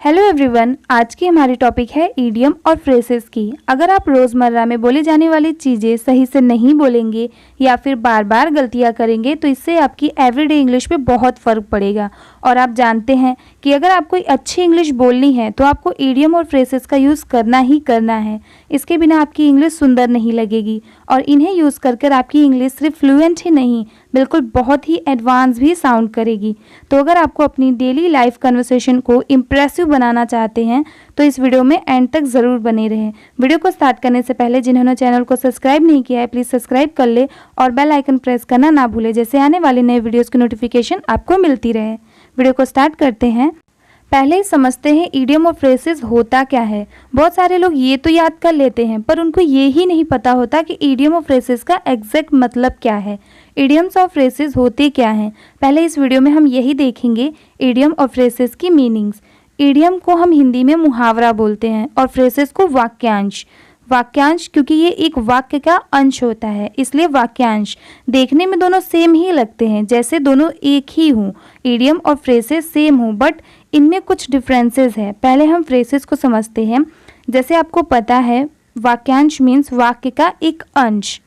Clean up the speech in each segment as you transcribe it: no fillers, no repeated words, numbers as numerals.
Hello everyone, आज की हमारी टॉपिक है ईडियम और फ्रेसेस की। अगर आप रोज़मर्रा में बोली जाने वाली चीज़ें सही से नहीं बोलेंगे या फिर बार बार गलतियां करेंगे तो इससे आपकी एवरीडे इंग्लिश पे बहुत फ़र्क पड़ेगा। और आप जानते हैं कि अगर आपको अच्छी इंग्लिश बोलनी है तो आपको ईडियम और फ्रेसेस का यूज़ करना ही करना है। इसके बिना आपकी इंग्लिश सुंदर नहीं लगेगी और इन्हें यूज़ कर आपकी इंग्लिश सिर्फ फ्लुएंट ही नहीं बिल्कुल बहुत ही एडवांस भी साउंड करेगी। तो अगर आपको अपनी डेली लाइफ कन्वर्सेशन को इम्प्रेसिव बनाना चाहते हैं तो इस वीडियो में एंड तक ज़रूर बने रहें। वीडियो को स्टार्ट करने से पहले जिन्होंने चैनल को सब्सक्राइब नहीं किया है प्लीज़ सब्सक्राइब कर ले और बेल आइकन प्रेस करना ना भूलें, जैसे आने वाले नए वीडियोज़ की नोटिफिकेशन आपको मिलती रहे। वीडियो को स्टार्ट करते हैं। पहले ही समझते हैं ईडियम और फ्रेसेस होता क्या है। बहुत सारे लोग ये तो याद कर लेते हैं पर उनको ये ही नहीं पता होता कि ईडियम और फ्रेसेस का एग्जैक्ट मतलब क्या है। ईडियम्स और फ्रेसेस होते क्या हैं, पहले इस वीडियो में हम यही देखेंगे। ईडियम और फ्रेसेस की मीनिंग्स। ईडियम को हम हिंदी में मुहावरा बोलते हैं और फ्रेसेस को वाक्यांश। वाक्यांश क्योंकि ये एक वाक्य का अंश होता है इसलिए वाक्यांश। देखने में दोनों सेम ही लगते हैं, जैसे दोनों एक ही हों। ईडियम और फ्रेसेस सेम हों बट इनमें कुछ डिफरेंसेस हैं। पहले हम फ्रेसेस को समझते हैं। जैसे आपको पता है वाक्यांश मीन्स वाक्य का एक अंश।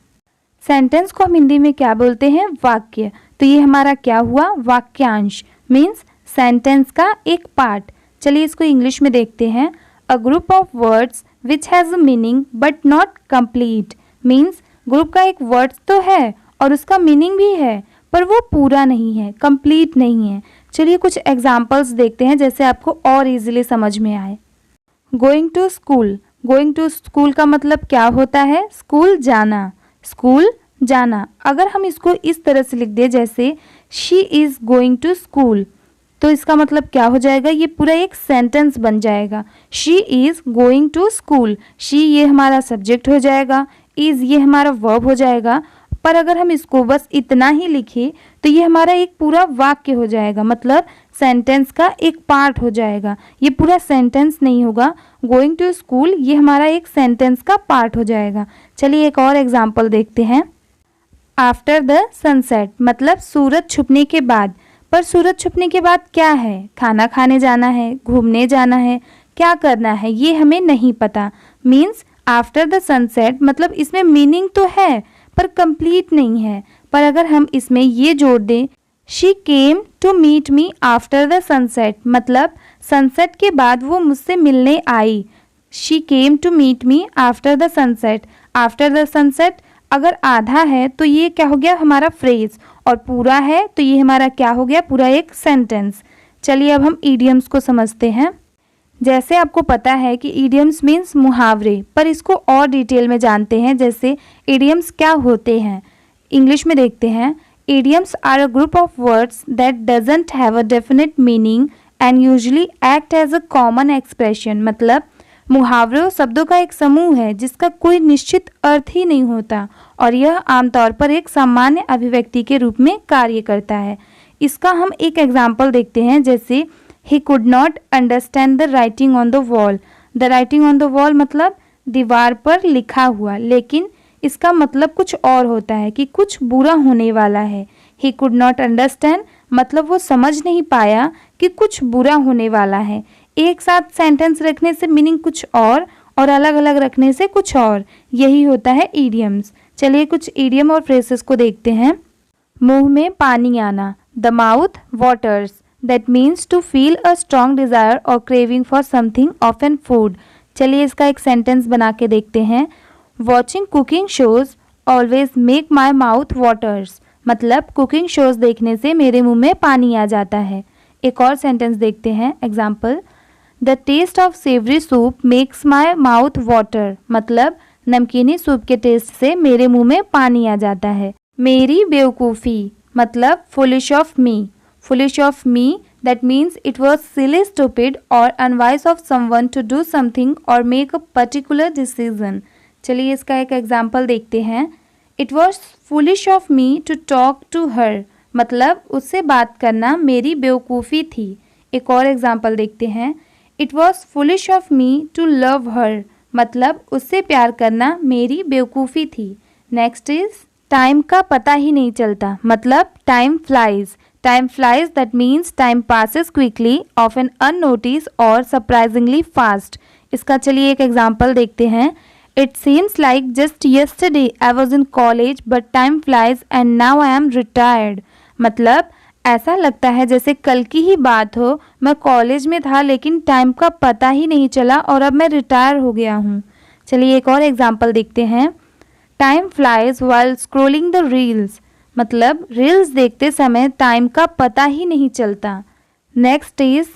सेंटेंस को हम हिंदी में क्या बोलते हैं, वाक्य। तो ये हमारा क्या हुआ, वाक्यांश मीन्स सेंटेंस का एक पार्ट। चलिए इसको इंग्लिश में देखते हैं। अ group of words which has a meaning but not complete means group का एक वर्ड तो है और उसका मीनिंग भी है पर वो पूरा नहीं है, कंप्लीट नहीं है। चलिए कुछ एग्जाम्पल्स देखते हैं जैसे आपको और इजीली समझ में आए। Going to school. Going to school का मतलब क्या होता है, स्कूल जाना। स्कूल जाना। अगर हम इसको इस तरह से लिख दें जैसे she is going to school तो इसका मतलब क्या हो जाएगा, ये पूरा एक सेंटेंस बन जाएगा। She is going to school. She ये हमारा सब्जेक्ट हो जाएगा, इज़ ये हमारा वर्ब हो जाएगा। पर अगर हम इसको बस इतना ही लिखें तो ये हमारा एक पूरा वाक्य हो जाएगा, मतलब सेंटेंस का एक पार्ट हो जाएगा। ये पूरा सेंटेंस नहीं होगा। गोइंग टू स्कूल ये हमारा एक सेंटेंस का पार्ट हो जाएगा। चलिए एक और एग्जाम्पल देखते हैं। आफ्टर द सनसेट मतलब सूरज छुपने के बाद। पर सूरज छुपने के बाद क्या है, खाना खाने जाना है, घूमने जाना है, क्या करना है ये हमें नहीं पता। मीन्स आफ्टर द सनसेट मतलब इसमें मीनिंग तो है पर कंप्लीट नहीं है। पर अगर हम इसमें ये जोड़ दें she came to meet me after the sunset मतलब सनसेट के बाद वो मुझसे मिलने आई। She came to meet me after the sunset. After the sunset अगर आधा है तो ये क्या हो गया हमारा फ्रेज और पूरा है तो ये हमारा क्या हो गया, पूरा एक सेंटेंस। चलिए अब हम ईडियम्स को समझते हैं। जैसे आपको पता है कि ईडियम्स मीन्स मुहावरे, पर इसको और डिटेल में जानते हैं जैसे ईडियम्स क्या होते हैं। इंग्लिश में देखते हैं। Idioms are a group of words that doesn't have a definite meaning and usually act as a common expression मतलब मुहावरों शब्दों का एक समूह है जिसका कोई निश्चित अर्थ ही नहीं होता और यह आमतौर पर एक सामान्य अभिव्यक्ति के रूप में कार्य करता है। इसका हम एक एग्जाम्पल देखते हैं जैसे he could not understand the writing on the wall. The writing on the wall मतलब दीवार पर लिखा हुआ, लेकिन इसका मतलब कुछ और होता है कि कुछ बुरा होने वाला है। ही कुड नॉट अंडरस्टैंड मतलब वो समझ नहीं पाया कि कुछ बुरा होने वाला है। एक साथ सेंटेंस रखने से मीनिंग कुछ और अलग अलग रखने से कुछ और। यही होता है ईडियम्स। चलिए कुछ ईडियम और फ्रेसेस को देखते हैं। मुंह में पानी आना। The mouth waters that means to feel a strong desire और craving for something often food. चलिए इसका एक सेंटेंस बना के देखते हैं। Watching cooking shows always make my mouth waters मतलब कुकिंग शोज देखने से मेरे मुंह में पानी आ जाता है। एक और सेंटेंस देखते हैं example. The taste of savoury soup makes my mouth water मतलब नमकीनी सूप के टेस्ट से मेरे मुंह में पानी आ जाता है। मेरी बेवकूफ़ी मतलब foolish of me. Foolish of me that means it was silly stupid और unwise of someone to do something और मेक अ पर्टिकुलर डिसीजन। चलिए इसका एक एग्जाम्पल देखते हैं। It was foolish of me to talk to her मतलब उससे बात करना मेरी बेवकूफ़ी थी। एक और एग्जाम्पल देखते हैं। It was foolish of me to love her मतलब उससे प्यार करना मेरी बेवकूफ़ी थी। नेक्स्ट इज टाइम का पता ही नहीं चलता मतलब time flies. Time flies that means time passes quickly, often unnoticed और सरप्राइजिंगली फास्ट। इसका चलिए एक एग्जाम्पल देखते हैं। It seems like just yesterday I was in college but time flies and now I am retired. मतलब ऐसा लगता है जैसे कल की ही बात हो, मैं कॉलेज में था लेकिन टाइम का पता ही नहीं चला और अब मैं रिटायर हो गया हूँ। चलिए एक और एग्जाम्पल देखते हैं। Time flies while scrolling the reels. मतलब रील्स देखते समय टाइम का पता ही नहीं चलता। नेक्स्ट इज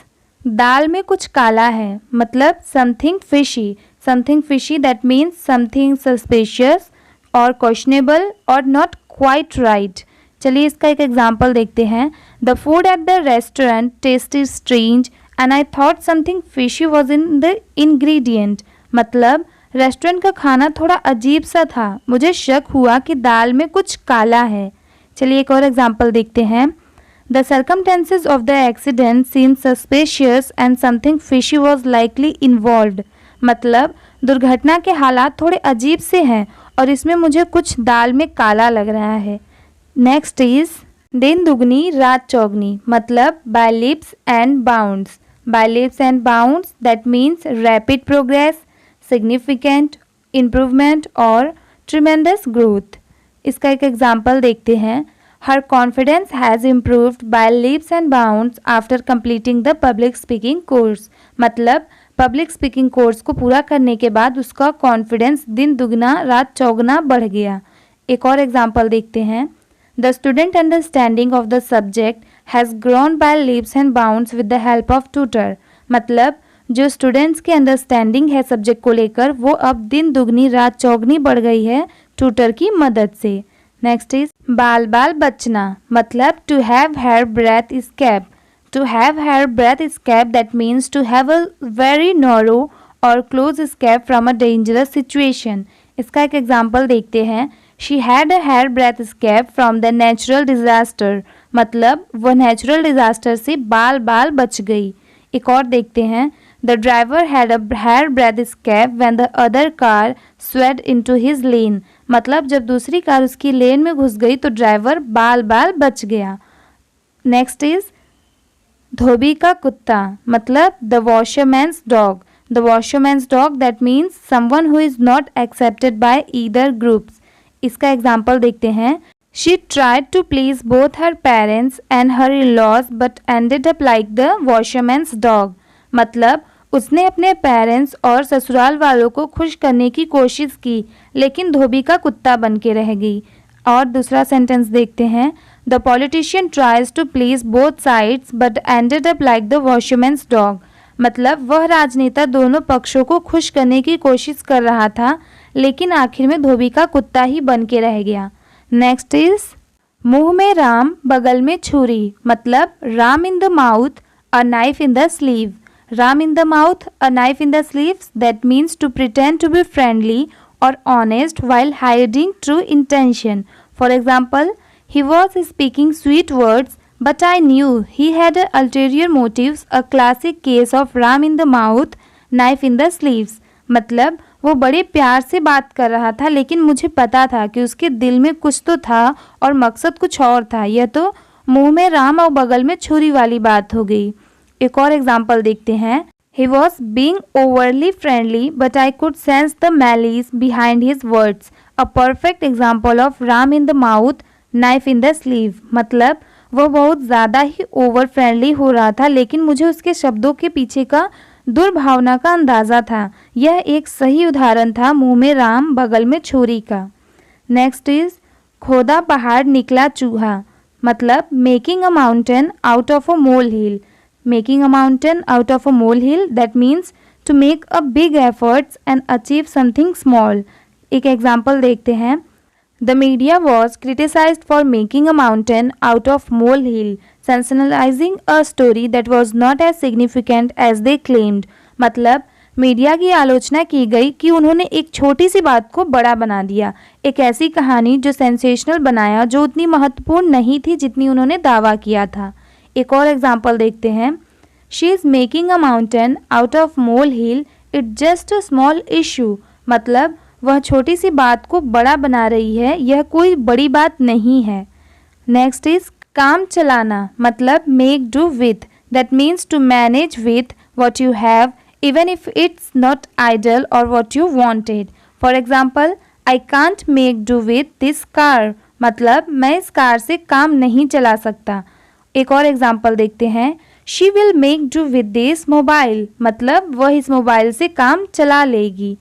दाल में कुछ काला है। मतलब something fishy that means something suspicious और क्वेश्चनेबल और नॉट क्वाइट राइट। चलिए इसका एक एग्जाम्पल देखते हैं। The food at the restaurant tested strange and I thought something fishy was in the ingredient. मतलब रेस्टोरेंट का खाना थोड़ा अजीब सा था, मुझे शक हुआ कि दाल में कुछ काला है। चलिए एक और एग्जाम्पल देखते हैं। The circumstances of the accident seem suspicious and something fishy was likely involved. मतलब दुर्घटना के हालात थोड़े अजीब से हैं और इसमें मुझे कुछ दाल में काला लग रहा है। नेक्स्ट इज दिन दुगनी रात चौगनी। मतलब by leaps and bounds. By leaps and bounds that means rapid progress, significant improvement और ट्रिमेंडस ग्रोथ। इसका एक एग्जाम्पल देखते हैं। Her confidence has improved by leaps and bounds after completing the public speaking course. मतलब public speaking course को पूरा करने के बाद उसका कॉन्फिडेंस दिन दुगना रात चौगुना बढ़ गया। एक और एग्जाम्पल देखते हैं। The student understanding of the subject has grown by leaps and bounds with the help of tutor. मतलब जो स्टूडेंट्स की अंडरस्टैंडिंग है सब्जेक्ट को लेकर वो अब दिन दुगनी रात चौगनी बढ़ गई है ट्यूटर की मदद से। नेक्स्ट इज बाल बाल बचना। मतलब to have hair breadth escape. To have hair breadth escape that means to have a very narrow और close escape from a dangerous situation. इसका एक एग्जाम्पल देखते हैं। She had a hair breadth escape from the natural disaster. मतलब वह natural disaster से बाल बाल बच गई। एक और देखते हैं। The driver had a hair breadth escape when the other car swerved into his lane. मतलब जब दूसरी कार उसकी लेन में घुस गई तो ड्राइवर बाल बाल बच गया। नेक्स्ट इज धोबी का कुत्ता। मतलब the washerman's dog. The washerman's dog that means someone who is not accepted by either groups. इसका एग्जाम्पल देखते हैं। She tried to please both her parents and her in-laws but ended up like the washerman's dog. मतलब उसने अपने parents और ससुराल वालों को खुश करने की कोशिश की लेकिन धोबी का कुत्ता बन के रह गई। और दूसरा सेंटेंस देखते हैं। The politician tries to please both sides but ended up like the washerman's dog. मतलब वह राजनेता दोनों पक्षों को खुश करने की कोशिश कर रहा था लेकिन आखिर में धोबी का कुत्ता ही बन के रह गया। नेक्स्ट इज मुंह में राम बगल में छुरी। मतलब Ram in the mouth a knife in the sleeve. Ram in the mouth a knife in the sleeves that means to pretend to be friendly और honest while hiding true intention. For example, he was speaking sweet words but I knew he had ulterior motives, a classic case of ram in the mouth, knife in the sleeves. मतलब वो बड़े प्यार से बात कर रहा था लेकिन मुझे पता था कि उसके दिल में कुछ तो था और मकसद कुछ और था। यह तो मुंह में राम और बगल में छुरी वाली बात हो गई। एक और एग्जाम्पल देखते हैं। He was being overly friendly but I could sense the malice behind his words. A perfect example of ram in the mouth, knife in the sleeve. मतलब वह बहुत ज़्यादा ही ओवर फ्रेंडली हो रहा था लेकिन मुझे उसके शब्दों के पीछे का दुर्भावना का अंदाज़ा था। यह एक सही उदाहरण था मुंह में राम बगल में छुरी का। नेक्स्ट इज खोदा पहाड़ निकला चूहा। मतलब making a mountain out of a mole hill. Making a mountain out of a molehill that means to make a big efforts and achieve something small. एक एग्जाम्पल देखते हैं। The media was criticized for making a mountain out of molehill, sensationalizing a story that was not as significant as they claimed. मतलब media की आलोचना की गई कि उन्होंने एक छोटी सी बात को बड़ा बना दिया, एक ऐसी कहानी जो सेंसेशनल बनाया जो उतनी महत्वपूर्ण नहीं थी जितनी उन्होंने दावा किया था। एक और एग्जाम्पल देखते हैं। She is making a mountain out of mole hill, it just a small issue. मतलब वह छोटी सी बात को बड़ा बना रही है, यह कोई बड़ी बात नहीं है। नेक्स्ट इज काम चलाना मतलब make do with, that means to manage with what you have even if it's not ideal or what you wanted. For example, I can't make do with this car. मतलब मैं इस car से काम नहीं चला सकता. एक और एग्जाम्पल देखते हैं. She will make do with this mobile. मतलब वह इस मोबाइल से काम चला लेगी.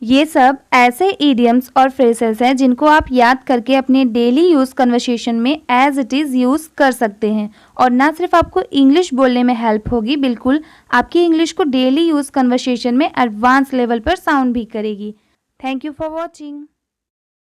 ये सब ऐसे इडियम्स और फ्रेसेस हैं जिनको आप याद करके अपने डेली यूज़ कन्वर्सेशन में एज इट इज़ यूज़ कर सकते हैं और ना सिर्फ आपको इंग्लिश बोलने में हेल्प होगी, बिल्कुल आपकी इंग्लिश को डेली यूज़ कन्वर्सेशन में एडवांस लेवल पर साउंड भी करेगी. Thank you for watching.